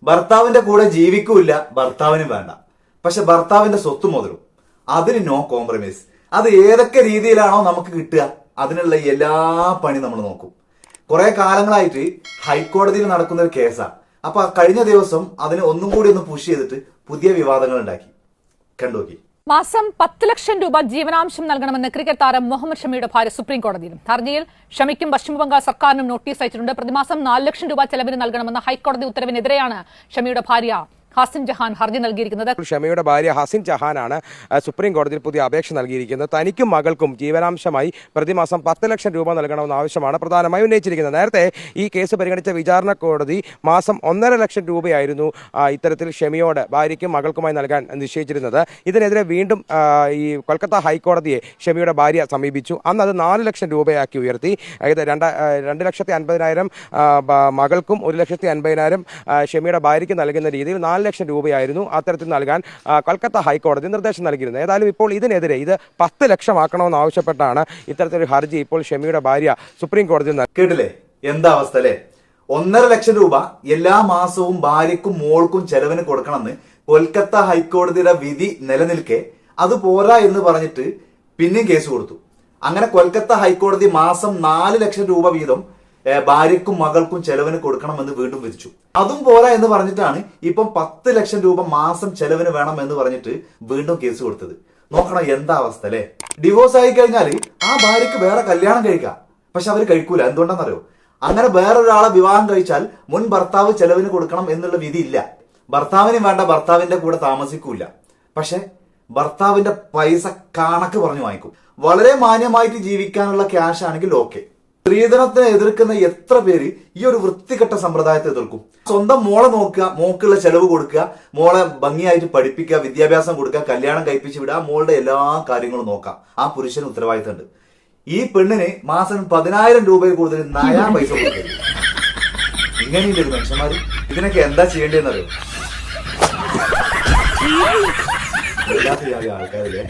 ഭർത്താവിന്റെ കൂടെ ജീവിക്കൂല, ഭർത്താവിന് വേണ്ട. പക്ഷെ ഭർത്താവിന്റെ സ്വത്ത് മുതലും അതിന് നോ കോംപ്രമൈസ്. അത് ഏതൊക്കെ രീതിയിലാണോ നമുക്ക് കിട്ടുക അതിനുള്ള എല്ലാ പണി നമ്മൾ നോക്കും. കുറെ കാലങ്ങളായിട്ട് ഹൈക്കോടതിയിൽ നടക്കുന്ന ഒരു കേസാണ്. അപ്പൊ കഴിഞ്ഞ ദിവസം അതിന് ഒന്നും കൂടി ഒന്ന് പുഷ് ചെയ്തിട്ട് പുതിയ വിവാദങ്ങൾ ഉണ്ടാക്കി. കണ്ടുനോക്കി. മാസം 10 ലക്ഷം രൂപ ജീവനാംശം നൽകണമെന്ന് ക്രിക്കറ്റ് താരം മുഹമ്മദ് ഷമിയുടെ ഭാര്യ സുപ്രീം കോടതിയിലും. ഹർജിയിൽ ഷമിക്കും പശ്ചിമബംഗാൾ സർക്കാരിനും നോട്ടീസ് അയച്ചിട്ടുണ്ട്. പ്രതിമാസം 4 ലക്ഷം രൂപ ചെലവിന് നൽകണമെന്ന ഹൈക്കോടതി ഉത്തരവിനെതിരെയാണ് ഷമിയുടെ ഭാര്യ ഹസിൻ ജഹാൻ ഹർജി നൽകിയിരിക്കുന്നത്. ഷമിയുടെ ഭാര്യ ഹസിൻ ജഹാനാണ് സുപ്രീം കോടതിയിൽ പുതിയ അപേക്ഷ നൽകിയിരിക്കുന്നത്. തനിക്കും മകൾക്കും ജീവനാംശമായി പ്രതിമാസം 10 ലക്ഷം രൂപ നൽകണമെന്ന ആവശ്യമാണ് പ്രധാനമായും ഉന്നയിച്ചിരിക്കുന്നത്. നേരത്തെ ഈ കേസ് പരിഗണിച്ച വിചാരണ കോടതി മാസം 1.5 ലക്ഷം രൂപയായിരുന്നു ഇത്തരത്തിൽ ഷമിയോട് ഭാര്യയ്ക്കും മകൾക്കുമായി നൽകാൻ നിശ്ചയിച്ചിരുന്നത്. ഇതിനെതിരെ വീണ്ടും ഈ കൊൽക്കത്ത ഹൈക്കോടതിയെ ഷമിയുടെ ഭാര്യ സമീപിച്ചു. അന്ന് അത് 4 ലക്ഷം രൂപയാക്കി ഉയർത്തി. അതായത് 2,50,000 മകൾക്കും 1,50,000 ഷമിയുടെ ഭാര്യയ്ക്ക് നൽകുന്ന രീതിയിൽ 4 ലക്ഷം രൂപയായിരുന്നു അത്തരത്തിൽ നൽകാൻ കൊൽക്കത്ത ഹൈക്കോടതി നിർദ്ദേശം നൽകിയിരുന്നത്. ഏതായാലും ഇപ്പോൾ ഇതിനെതിരെ ഇത് 10 ലക്ഷമാക്കണമെന്ന് ആവശ്യപ്പെട്ടാണ് ഇത്തരത്തിലൊരു ഹർജി ഇപ്പോൾ ഷമിയുടെ ഭാര്യ സുപ്രീം കോടതിയിൽ കേട്ടില്ലേ എന്താ അവസ്ഥ അല്ലേ? 1.5 ലക്ഷം രൂപ എല്ലാ മാസവും ഭാര്യക്കും മോൾക്കും ചെലവിന് കൊടുക്കണമെന്ന് കൊൽക്കത്ത ഹൈക്കോടതിയുടെ വിധി നിലനിൽക്കെ അത് പോരാ എന്ന് പറഞ്ഞിട്ട് പിന്നെയും കേസ് കൊടുത്തു. അങ്ങനെ കൊൽക്കത്ത ഹൈക്കോടതി മാസം 4 ലക്ഷം രൂപ വീതം ഭാര്യക്കും മകൾക്കും ചെലവിന് കൊടുക്കണമെന്ന് വീണ്ടും വിധിച്ചു. അതും പോരാ എന്ന് പറഞ്ഞിട്ടാണ് ഇപ്പം 10 ലക്ഷം രൂപ മാസം ചെലവിന് വേണം എന്ന് പറഞ്ഞിട്ട് വീണ്ടും കേസ് കൊടുത്തത്. നോക്കണം എന്താ അവസ്ഥ അല്ലെ? ഡിവോഴ്സ് ആയി കഴിഞ്ഞാൽ ആ ഭാര്യക്ക് വേറെ കല്യാണം കഴിക്കാം. പക്ഷെ അവര് കഴിക്കൂല. എന്തുകൊണ്ടാണെന്നറിയോ? അങ്ങനെ വേറൊരാളെ വിവാഹം കഴിച്ചാൽ മുൻ ഭർത്താവ് ചെലവിന് കൊടുക്കണം എന്നുള്ള വിധി ഇല്ല. ഭർത്താവിന് വേണ്ട, ഭർത്താവിന്റെ കൂടെ താമസിക്കൂല. പക്ഷെ ഭർത്താവിന്റെ പൈസ കണക്ക് പറഞ്ഞു വാങ്ങിക്കും. വളരെ മാന്യമായിട്ട് ജീവിക്കാനുള്ള ക്യാഷ് ആണെങ്കിൽ ഓക്കെ. സ്ത്രീധനത്തിനെ എതിർക്കുന്ന എത്ര പേര് ഈ ഒരു വൃത്തികെട്ട സമ്പ്രദായത്തെ എതിർക്കും? സ്വന്തം മോളെ നോക്കുക, മോക്കുള്ള ചെലവ് കൊടുക്കുക, മോളെ ഭംഗിയായിട്ട് പഠിപ്പിക്കുക, വിദ്യാഭ്യാസം കൊടുക്കുക, കല്യാണം കഴിപ്പിച്ച് വിടുക, മോളുടെ എല്ലാ കാര്യങ്ങളും നോക്കാം. ആ പുരുഷന് ഉത്തരവാദിത്തമുണ്ട്. ഈ പെണ്ണിന് മാസം 10,000 രൂപയിൽ കൂടുതൽ നയാ പൈസ കൊടുക്കരുത്. ഇങ്ങനെയുണ്ട് മനുഷ്യന്മാര്. ഇതിനൊക്കെ എന്താ ചെയ്യേണ്ടതെന്നറിയോ? ആൾക്കാരല്ലേ